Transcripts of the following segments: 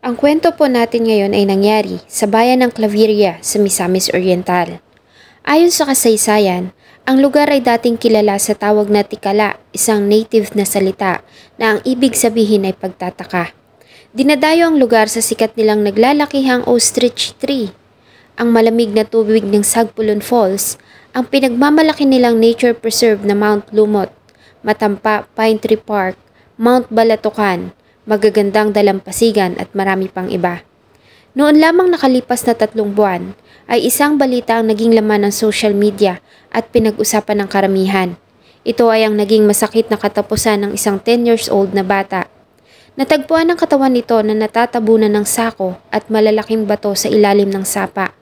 Ang kwento po natin ngayon ay nangyari sa bayan ng Claveria sa Misamis Oriental. Ayon sa kasaysayan, ang lugar ay dating kilala sa tawag na tikala, isang native na salita na ang ibig sabihin ay pagtataka. Dinadayo ang lugar sa sikat nilang naglalakihang ostrich tree, ang malamig na tubig ng Sagpulon Falls, ang pinagmamalaki nilang nature preserve na Mount Lumot, Matampa Pine Tree Park, Mount Balatucan, magagandang dalampasigan at marami pang iba. Noon lamang nakalipas na 3 buwan ay isang balita ang naging laman ng social media at pinag-usapan ng karamihan. Ito ay ang naging masakit na katapusan ng isang 10 years old na bata. Natagpuan ang katawan nito na natatabunan ng sako at malalaking bato sa ilalim ng sapa.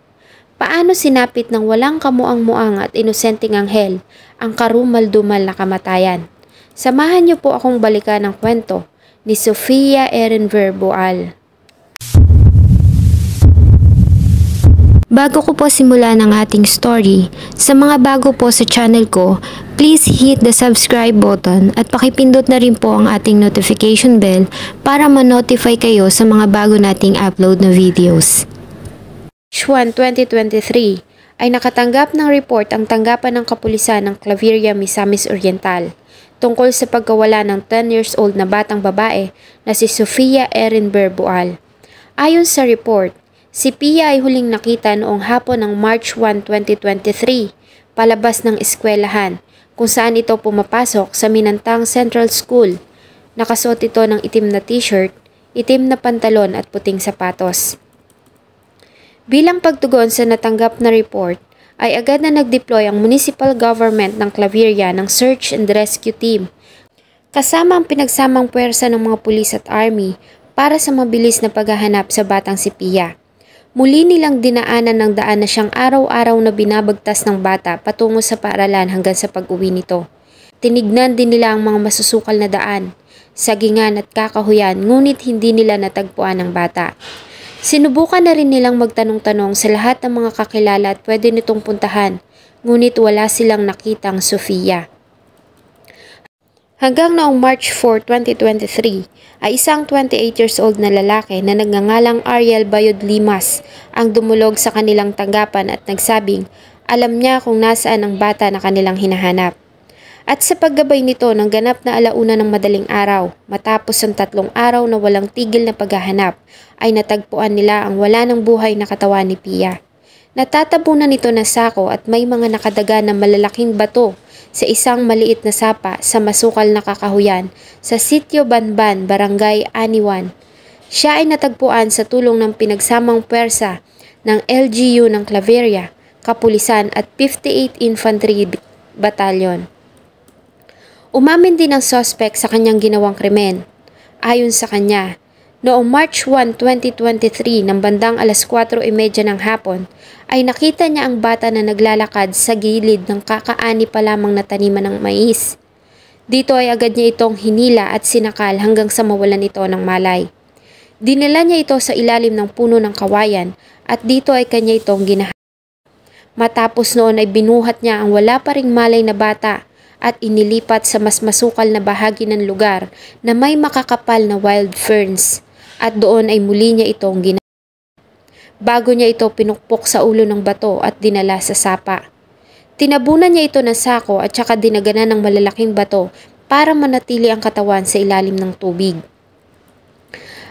Paano sinapit ng walang kamuang-muang at inosenteng anghel ang karumal-dumal na kamatayan? Samahan niyo po akong balikan ang kwento ni Sofia Erenver Boal. Bago ko po simulan ang ating story, sa mga bago po sa channel ko, please hit the subscribe button at pakipindot na rin po ang ating notification bell para ma-notify kayo sa mga bago nating upload na videos. March 1, 2023 ay nakatanggap ng report ang tanggapan ng kapulisan ng Claveria, Misamis Oriental tungkol sa pagkawala ng 10 years old na batang babae na si Sofia Erenver Boal. Ayon sa report, si Pia ay huling nakita noong hapon ng March 1, 2023, palabas ng eskwelahan kung saan ito pumapasok sa Minantang Central School. Nakasuot ito ng itim na t-shirt, itim na pantalon at puting sapatos. Bilang pagtugon sa natanggap na report, ay agad na nag-deploy ang municipal government ng Claveria ng search and rescue team, kasama ang pinagsamang puwersa ng mga pulis at army para sa mabilis na paghahanap sa batang si Pia. Muli nilang dinaanan ng daan na siyang araw-araw na binabagtas ng bata patungo sa paaralan hanggang sa pag-uwi nito. Tinignan din nila ang mga masusukal na daan, sagingan at kakahuyan, ngunit hindi nila natagpuan ang bata. Sinubukan na rin nilang magtanong-tanong sa lahat ng mga kakilala at pwede nitong puntahan, ngunit wala silang nakitang Sofia. Hanggang noong March 4, 2023, ay isang 28 years old na lalaki na nagngangalang Ariel Bayod Limas ang dumulog sa kanilang tanggapan at nagsabing alam niya kung nasaan ang bata na kanilang hinahanap. At sa paggabay nito ng ganap na alauna ng madaling araw, matapos ang 3 araw na walang tigil na paghahanap, ay natagpuan nila ang wala ng buhay na katawan ni Pia. Natatabunan nito ng sako at may mga nakadaga na malalaking bato sa isang maliit na sapa sa masukal na kakahuyan sa Sitio Banban, Barangay Aniwan. Siya ay natagpuan sa tulong ng pinagsamang puwersa ng LGU ng Claveria, Kapulisan at 58 Infantry Battalion. Umamin din ang suspect sa kanyang ginawang krimen. Ayon sa kanya, noong March 1, 2023 ng bandang 4:30 ng hapon ay nakita niya ang bata na naglalakad sa gilid ng kakaani pa lamang na taniman ng mais. Dito ay agad niya itong hinila at sinakal hanggang sa mawalan ito ng malay. Dinala niya ito sa ilalim ng puno ng kawayan at dito ay kanya itong ginahanap. Matapos noon ay binuhat niya ang wala pa ring malay na bata at inilipat sa mas masukal na bahagi ng lugar na may makakapal na wild ferns at doon ay muli niya itong ginamit. Bago niya ito pinukpok sa ulo ng bato at dinala sa sapa. Tinabunan niya ito ng sako at saka dinaganan ng malalaking bato para manatili ang katawan sa ilalim ng tubig.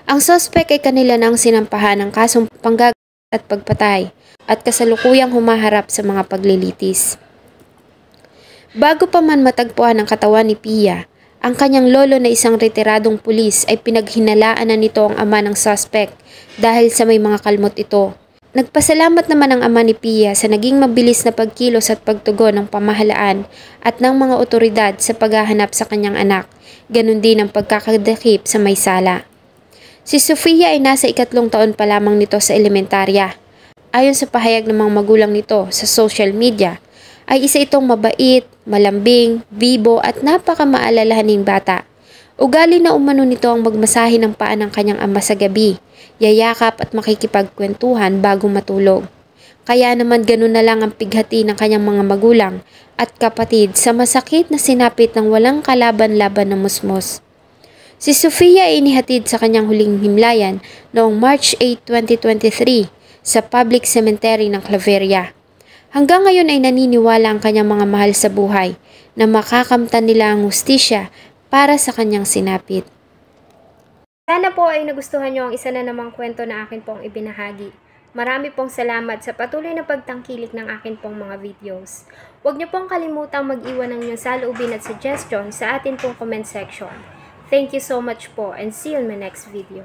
Ang suspect ay kanila nang sinampahan ng kasong panggagat at pagpatay at kasalukuyang humaharap sa mga paglilitis. Bago pa man matagpuan ang katawan ni Pia, ang kanyang lolo na isang retiradong pulis ay pinaghinalaan na nito ang ama ng suspect dahil sa may mga kalmot ito. Nagpasalamat naman ang ama ni Pia sa naging mabilis na pagkilos at pagtugon ng pamahalaan at ng mga otoridad sa paghahanap sa kanyang anak, ganun din ang pagkakadakip sa may sala. Si Sofia ay nasa 3 taon pa lamang nito sa elementarya. Ayon sa pahayag ng mga magulang nito sa social media, ay isa itong mabait, malambing, bibo at napakamaalalahaning bata. Ugali na umano nito ang magmasahe ng paa ng kanyang ama sa gabi, yayakap at makikipagkwentuhan bago matulog. Kaya naman ganun na lang ang pighati ng kanyang mga magulang at kapatid sa masakit na sinapit ng walang kalaban-laban na musmos. Si Sofia ay inihatid sa kanyang huling himlayan noong March 8, 2023 sa public cemetery ng Claveria. Hanggang ngayon ay naniniwala ang kanyang mga mahal sa buhay na makakamtan nila ang hustisya para sa kanyang sinapit. Sana po ay nagustuhan nyo ang isa na namang kwento na akin pong ibinahagi. Marami pong salamat sa patuloy na pagtangkilik ng akin pong mga videos. Huwag nyo pong kalimutang mag-iwan ng inyong saloobin at suggestion sa atin pong comment section. Thank you so much po and see you in my next video.